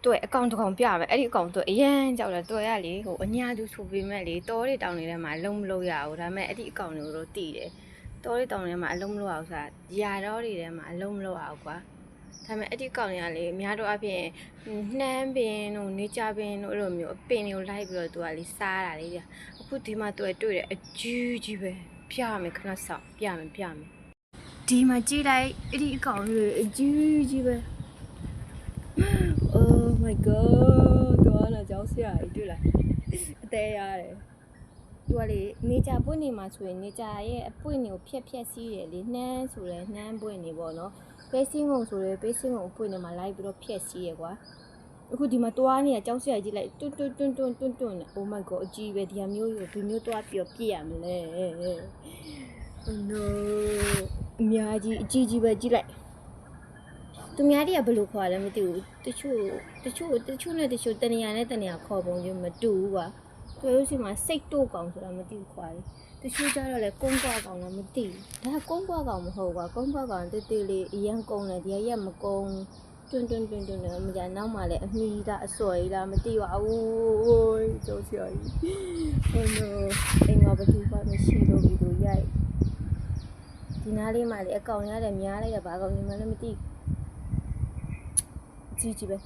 တွေ့အကောင့်တစ်ကောင်ပြမယ်အဲ့ဒီအကောင့်တွေ့အရန်ကြောက်တယ်တွေ့ရလေဟိုအညာသူဆိုပေမဲ့လေတောတွေတောင်တွေထဲမှာအလုံးမလို့ရဘူးဒါပေမဲ့အဲ့ဒီအကောင့်တွေကိုတော့တည်တယ်တောတွေတောင်တွေထဲမှာအလုံးမလို့အောင်ဆိုတာຢာတော့တွေထဲမှာအလုံးမလို့အောင်ကွာဒါပေမဲ့အဲ့ဒီအကောင့်တွေကလေအများတော့အပြင်နှမ်းပင်တို့နေကြပင်တို့အဲ့လိုမျိုးအပင်တွေကိုလိုက်ပြီးတော့သူကလေစားတာလေကြာအခုဒီမှာတွေ့တယ်အကြီးကြီးပဲပြမယ်ခဏဆောင်ပြမယ်ဒီမှာကြည့်လိုက်အဲ့ဒီအကောင့်တွေအကြီးကြီးပဲOh my god တော့လာကြောက်စရာတွေ့လားအသေးရတယ်သူကလေနေကြပွင့်နေမှာဆိုရင်နေကြရဲ့အပွင့်တွေကိုဖြက်စီးတယ်လေနှမ်းဆိုလဲနှမ်းပွင့်နေပေါ့နော်ပေးစင်းကုန်ဆိုလဲပေးစင်းကုန်အပွင့်နေမှာလိုက်ပြီးတော့ဖြက်စီးရကွာအခုဒီမှာတွားနေရကြောက်စရာကြီးလိုက်တွန်း Oh my god အကြီးပဲဒီဟာမျိုးကိုဒီမျိုးတွားပြီးတော့ပြည့်ရမလဲ Oh no အများကြီးအကြီးပဲကြည့်လိုက်သူများတွေကဘယ်လိုခေါ်လဲမသိဘူးတချို့နဲ့တချို့တနေရာနဲ့တနေရာခေါ်ပုံချင်းမတူဘူးကွာသူတို့စီမှာစိတ်တို့ကောင်ဆိုတာမသိဘူးခွာလေတချို့ကျတော့လေကုန်းကွာကောင်လည်းမသိဘူးဒါကကုန်းကွာကောင်မဟုတ်ကွာကုန်းကွာကောင်တေးသေးလေးအရန်ကုန်းတယ်ဒီရက်မကုန်းတွန်းတယ်မကြနောက်မှလည်းအမီတာအစော်ကြီးလားမသိပါဘူးကြောက်စရာကြီးဟိုနိုအိမ်မှာဘယ်သူမှမရှိလို့ဒီလိုရိုက်ဒီနားလေးမှလေအကောင်ရတယ်များလိုက်တာဘာကောင်မှလည်းမသိကြီးပဲ